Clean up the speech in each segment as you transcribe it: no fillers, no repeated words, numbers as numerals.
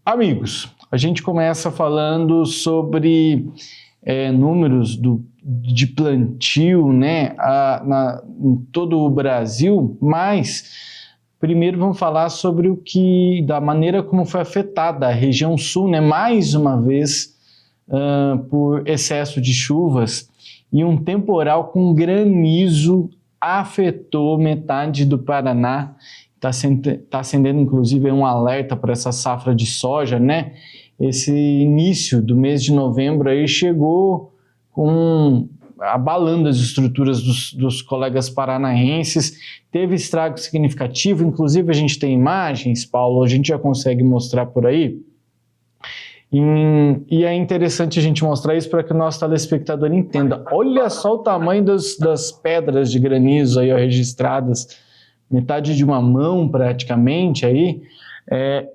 Amigos, a gente começa falando sobre números de plantio, né, em todo o Brasil, mas primeiro vamos falar sobre da maneira como foi afetada a região sul, né, mais uma vez por excesso de chuvas e um temporal com granizo afetou metade do Paraná. Está acendendo, inclusive, um alerta para essa safra de soja, né? Esse início do mês de novembro aí chegou abalando as estruturas dos colegas paranaenses, teve estrago significativo, inclusive a gente tem imagens, Paulo, a gente já consegue mostrar por aí. E é interessante a gente mostrar isso para que o nosso telespectador entenda. Olha só o tamanho das pedras de granizo aí, ó, registradas, metade de uma mão praticamente aí,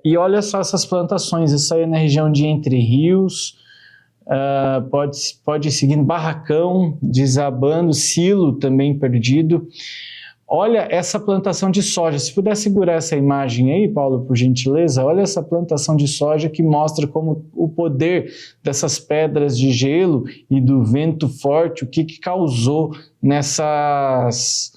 e olha só essas plantações, isso aí é na região de Entre Rios, pode ir seguindo Barracão, desabando, Silo também perdido. Olha essa plantação de soja, se puder segurar essa imagem aí, Paulo, por gentileza, olha essa plantação de soja que mostra como o poder dessas pedras de gelo e do vento forte, o que causou nessas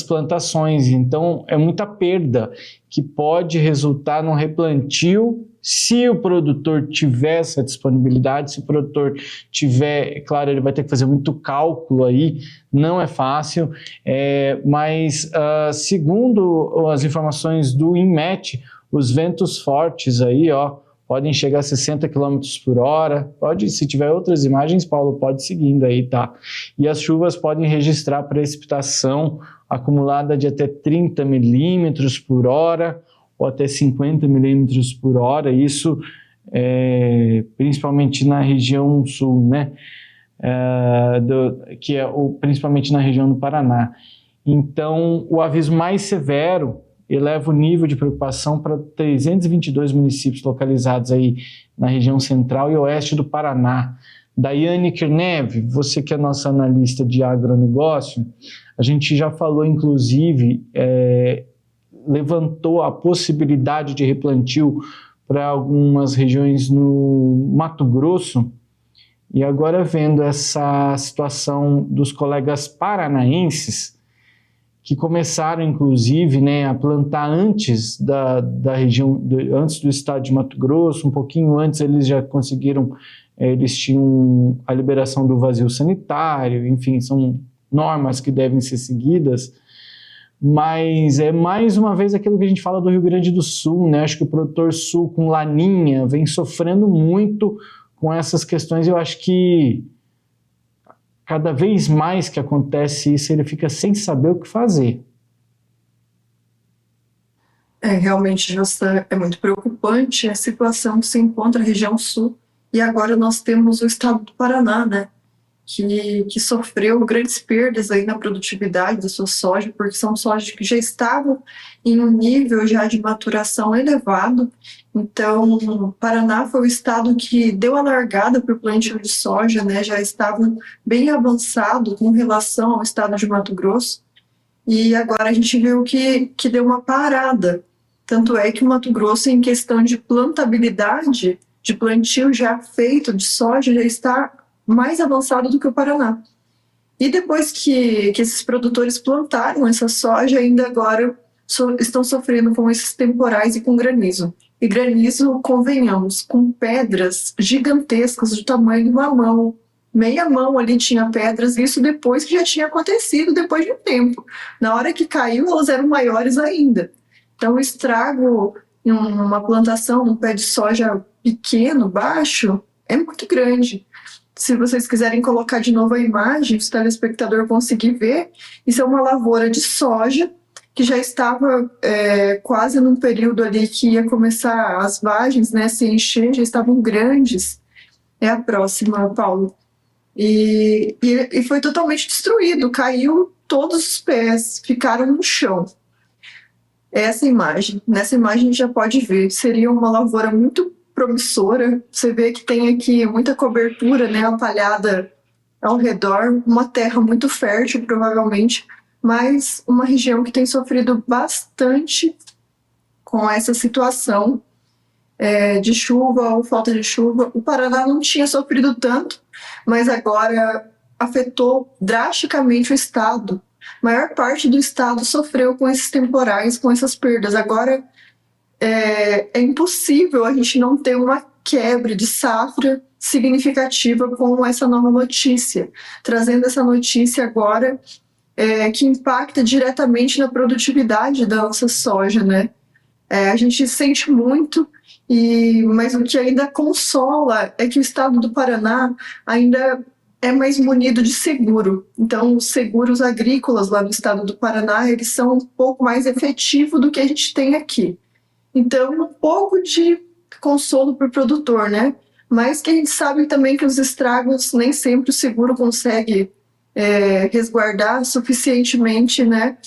plantações. Então é muita perda que pode resultar num replantio se o produtor tiver essa disponibilidade, se o produtor tiver, claro, ele vai ter que fazer muito cálculo aí, não é fácil, mas segundo as informações do INMET, os ventos fortes aí, ó, podem chegar a 60 km por hora, se tiver outras imagens, Paulo, pode ir seguindo aí, tá? E as chuvas podem registrar precipitação acumulada de até 30 milímetros por hora, ou até 50 milímetros por hora, isso principalmente na região sul, né? Principalmente na região do Paraná. Então, o aviso mais severo eleva o nível de preocupação para 322 municípios localizados aí na região central e oeste do Paraná. Daiane Kirnev, você que é nossa analista de agronegócio, a gente já falou, inclusive, levantou a possibilidade de replantio para algumas regiões no Mato Grosso, e agora vendo essa situação dos colegas paranaenses, que começaram, inclusive, né, a plantar antes da região, antes do estado de Mato Grosso, um pouquinho antes eles já conseguiram, eles tinham a liberação do vazio sanitário, enfim, são normas que devem ser seguidas, mas é mais uma vez aquilo que a gente fala do Rio Grande do Sul, né? Acho que o produtor sul com laninha vem sofrendo muito com essas questões, eu acho que cada vez mais que acontece isso, ele fica sem saber o que fazer. Realmente, Justin, é muito preocupante a situação que se encontra na região sul. E agora nós temos o estado do Paraná, né? Que sofreu grandes perdas aí na produtividade da sua soja, porque são sojas que já estavam em um nível já de maturação elevado. Então, o Paraná foi o estado que deu a largada para o plantio de soja, né? Já estavam bem avançado com relação ao estado de Mato Grosso. E agora a gente viu que deu uma parada. Tanto é que o Mato Grosso, em questão de plantabilidade, de plantio já feito de soja, já está mais avançado do que o Paraná. E depois que esses produtores plantaram essa soja, ainda agora estão sofrendo com esses temporais e com granizo. E granizo, convenhamos, com pedras gigantescas do tamanho de uma mão. Meia mão ali tinha pedras, isso depois que já tinha acontecido, depois de um tempo. Na hora que caiu, elas eram maiores ainda. Então, o estrago em uma plantação, um pé de soja pequeno, baixo, é muito grande. Se vocês quiserem colocar de novo a imagem, se o telespectador conseguir ver, isso é uma lavoura de soja que já estava quase num período ali que ia começar as vagens, né, se encher, já estavam grandes. É a próxima, Paulo. E foi totalmente destruído, caiu todos os pés, ficaram no chão. Essa imagem, nessa imagem a gente já pode ver, seria uma lavoura muito promissora. Você vê que tem aqui muita cobertura, né, apalhada ao redor, uma terra muito fértil, provavelmente, mas uma região que tem sofrido bastante com essa situação. de chuva ou falta de chuva. O Paraná não tinha sofrido tanto, mas agora afetou drasticamente o estado. A maior parte do estado sofreu com esses temporais, com essas perdas. Agora é impossível a gente não ter uma quebra de safra significativa com essa nova notícia, trazendo essa notícia agora que impacta diretamente na produtividade da nossa soja, né? A gente sente muito, mas o que ainda consola é que o estado do Paraná ainda é mais munido de seguro. Então, os seguros agrícolas lá no estado do Paraná, eles são um pouco mais efetivos do que a gente tem aqui. Então, um pouco de consolo para o produtor, né? Mas que a gente sabe também que os estragos nem sempre o seguro consegue resguardar suficientemente, né?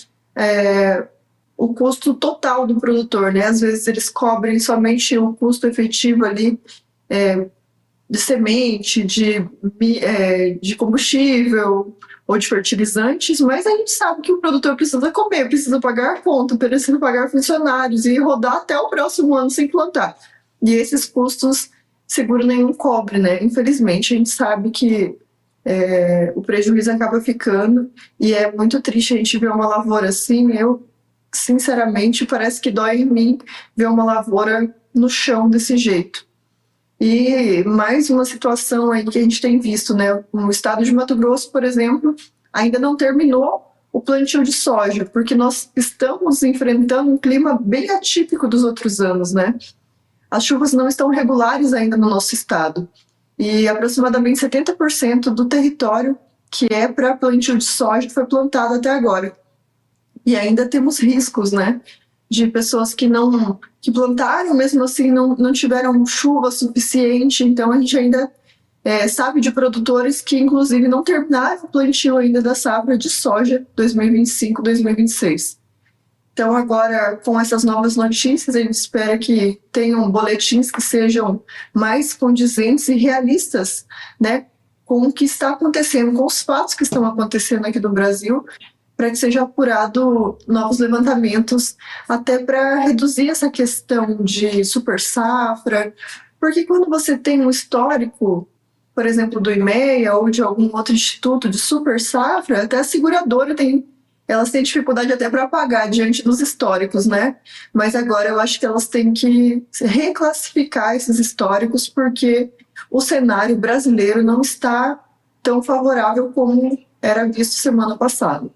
O custo total do produtor, né? Às vezes eles cobrem somente o custo efetivo ali de semente, de combustível ou de fertilizantes, mas a gente sabe que o produtor precisa comer, precisa pagar conta, precisa pagar funcionários e rodar até o próximo ano sem plantar. E esses custos seguro nenhum cobre, né? Infelizmente, a gente sabe que o prejuízo acaba ficando e é muito triste a gente ver uma lavoura assim. Eu, sinceramente, parece que dói em mim ver uma lavoura no chão desse jeito. E mais uma situação aí que a gente tem visto, né? No estado de Mato Grosso, por exemplo, ainda não terminou o plantio de soja, porque nós estamos enfrentando um clima bem atípico dos outros anos, né? As chuvas não estão regulares ainda no nosso estado. E aproximadamente 70% do território que é para plantio de soja foi plantado até agora. E ainda temos riscos, né? De pessoas que plantaram, mesmo assim não tiveram chuva suficiente. Então a gente ainda sabe de produtores que inclusive não terminaram o plantio ainda da safra de soja 2025-2026. Então agora, com essas novas notícias, a gente espera que tenham boletins que sejam mais condizentes e realistas, né, com o que está acontecendo, com os fatos que estão acontecendo aqui no Brasil, para que seja apurado novos levantamentos, até para reduzir essa questão de super safra, porque quando você tem um histórico, por exemplo, do IMEA ou de algum outro instituto de super safra, até a seguradora elas têm dificuldade até para pagar diante dos históricos, né? Mas agora eu acho que elas têm que reclassificar esses históricos, porque o cenário brasileiro não está tão favorável como era visto semana passada.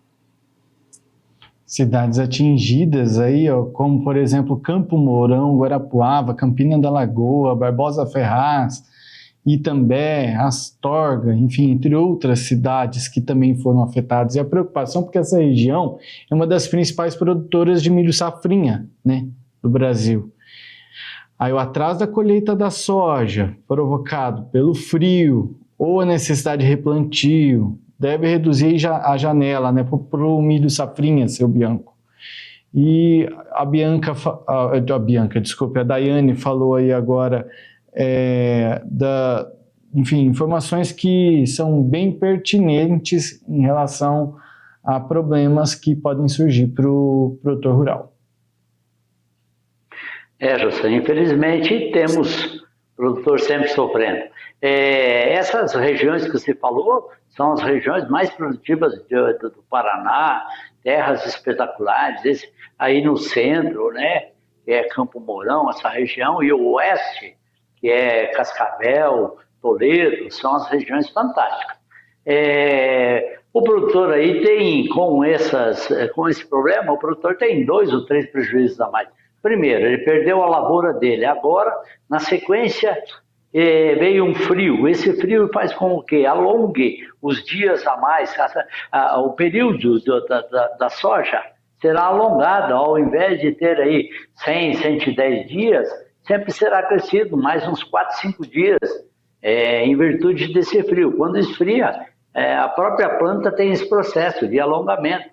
Cidades atingidas aí, ó, como por exemplo Campo Mourão, Guarapuava, Campina da Lagoa, Barbosa Ferraz, Itambé, Astorga, enfim, entre outras cidades que também foram afetadas. E a preocupação porque essa região é uma das principais produtoras de milho safrinha, né, do Brasil. Aí o atraso da colheita da soja, provocado pelo frio ou a necessidade de replantio, deve reduzir a janela, né, para o milho safrinha, seu Bianco. E a Daiane falou aí agora enfim, informações que são bem pertinentes em relação a problemas que podem surgir para o produtor rural. José, infelizmente temos produtor sempre sofrendo. Essas regiões que você falou são as regiões mais produtivas do Paraná, terras espetaculares, aí no centro, né, que é Campo Mourão, essa região, e o oeste, que é Cascavel, Toledo, são as regiões fantásticas. O produtor aí tem, com esse problema, o produtor tem 2 ou 3 prejuízos a mais. Primeiro, ele perdeu a lavoura dele. Agora, na sequência, veio um frio. Esse frio faz com que alongue os dias a mais. O período da soja será alongado. Ao invés de ter aí 100, 110 dias, sempre será crescido mais uns 4, 5 dias, em virtude desse frio. Quando esfria, a própria planta tem esse processo de alongamento,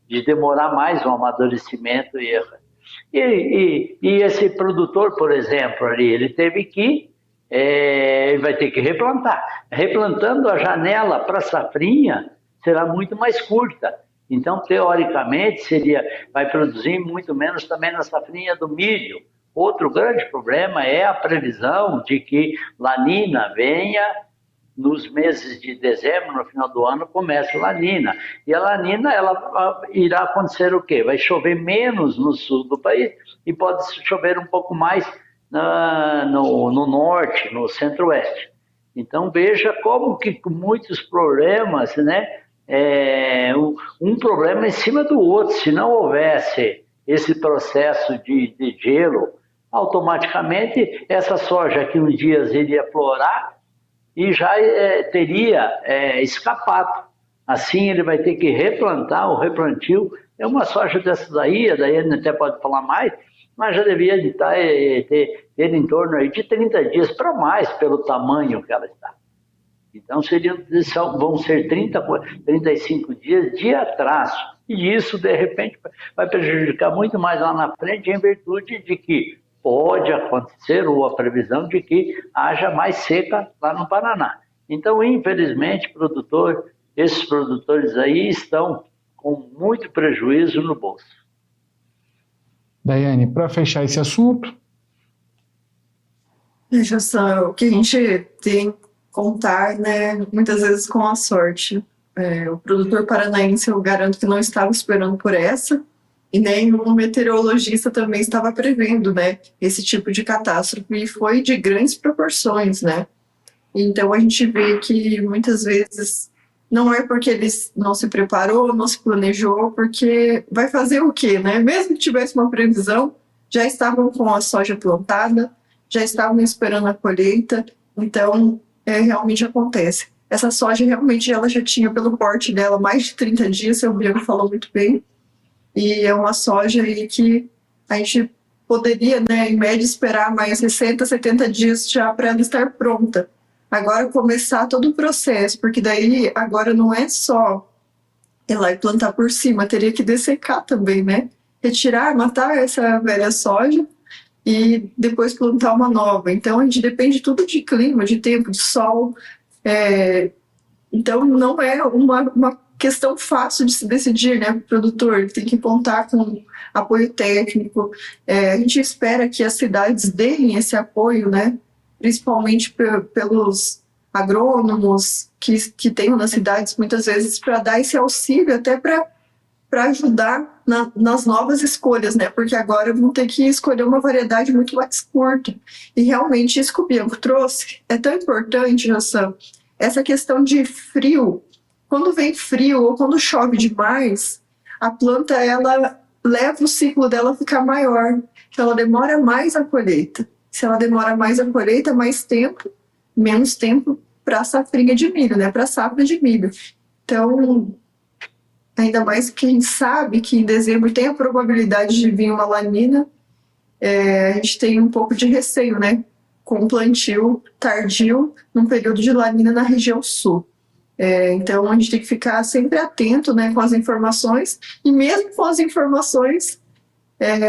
de demorar mais o amadurecimento e esse produtor, por exemplo, ali, ele teve que, vai ter que replantar. Replantando, a janela para safrinha será muito mais curta. Então, teoricamente, vai produzir muito menos também na safrinha do milho, Outro grande problema é a previsão de que Lanínia venha nos meses de dezembro, no final do ano, começa a Lanínia. E a Lanínia, ela irá acontecer o quê? Vai chover menos no sul do país e pode chover um pouco mais no norte, no centro-oeste. Então, veja como que com muitos problemas, né? Um problema em cima do outro. Se não houvesse esse processo de gelo, automaticamente essa soja que um dia iria florar e já teria escapado. Assim ele vai ter que replantar, o replantio. É uma soja dessas aí, a Daiane até pode falar mais, mas já devia ter em torno aí de 30 dias para mais pelo tamanho que ela está. Então vão ser 35 dias de atraso. E isso, de repente, vai prejudicar muito mais lá na frente, em virtude de que pode acontecer, ou a previsão de que haja mais seca lá no Paraná. Então, infelizmente, esses produtores aí estão com muito prejuízo no bolso. Daiane, para fechar esse assunto... Veja só, o que a gente tem que contar, né, muitas vezes com a sorte. O produtor paranaense, eu garanto que não estava esperando por essa, e nenhum meteorologista também estava prevendo, né, esse tipo de catástrofe, e foi de grandes proporções, né. Então a gente vê que muitas vezes não é porque ele não se preparou, não se planejou, porque vai fazer o quê, né? Mesmo que tivesse uma previsão, já estavam com a soja plantada, já estavam esperando a colheita, então realmente acontece. Essa soja realmente ela já tinha, pelo porte dela, mais de 30 dias, seu Bianco falou muito bem, e é uma soja aí que a gente poderia, né, em média, esperar mais 60, 70 dias já para ela estar pronta. Agora começar todo o processo, porque daí agora não é só ir lá e plantar por cima, teria que dessecar também, né? Retirar, matar essa velha soja e depois plantar uma nova. Então a gente depende tudo de clima, de tempo, de sol. Então não é uma questão fácil de se decidir, né? O produtor tem que contar com apoio técnico. A gente espera que as cidades deem esse apoio, né? Principalmente pelos agrônomos que tenham nas cidades, muitas vezes, para dar esse auxílio, até para ajudar nas novas escolhas, né? Porque agora vão ter que escolher uma variedade muito mais curta. E realmente isso que o Bianco trouxe é tão importante, essa questão de frio. Quando vem frio ou quando chove demais, a planta ela leva o ciclo dela a ficar maior, então ela demora mais a colheita. Se ela demora mais a colheita, mais tempo, menos tempo para a safrinha de milho, né? Para a safra de milho. Então, ainda mais quem sabe que em dezembro tem a probabilidade de vir uma lanínia, a gente tem um pouco de receio, né? Com o plantio tardio num período de lanínia na região sul. Então, a gente tem que ficar sempre atento, né, com as informações, e mesmo com as informações,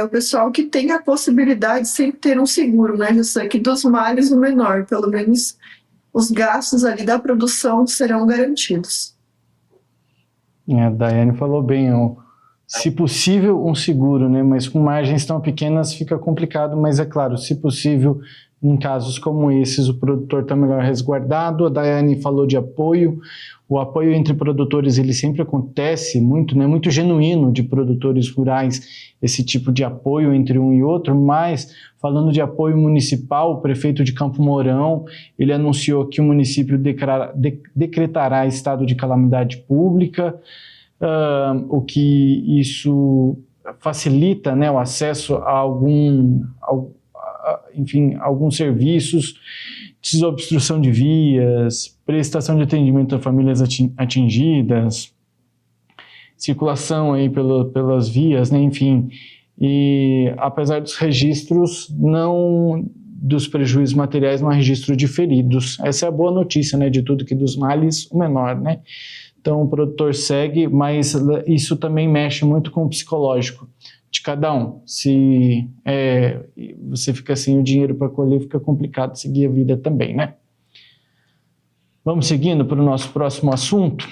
o pessoal que tem a possibilidade de sempre ter um seguro, né, que dos males o menor, pelo menos os gastos ali da produção serão garantidos. A Daiane falou bem, se possível um seguro, né, mas com margens tão pequenas fica complicado, mas é claro, se possível, em casos como esses, o produtor está melhor resguardado. A Daiane falou de apoio. O apoio entre produtores ele sempre acontece muito, né, muito genuíno de produtores rurais, esse tipo de apoio entre um e outro, mas falando de apoio municipal, o prefeito de Campo Mourão, ele anunciou que o município decretará estado de calamidade pública, o que isso facilita, né, o acesso a alguns serviços, desobstrução de vias, prestação de atendimento a famílias atingidas, circulação aí pelas vias, né, enfim. E apesar dos registros, não dos prejuízos materiais, não há registro de feridos. Essa é a boa notícia, né, de tudo, que dos males o menor, né. Então o produtor segue, mas isso também mexe muito com o psicológico de cada um. Se você fica sem o dinheiro para colher, fica complicado seguir a vida também, né? Vamos seguindo para o nosso próximo assunto.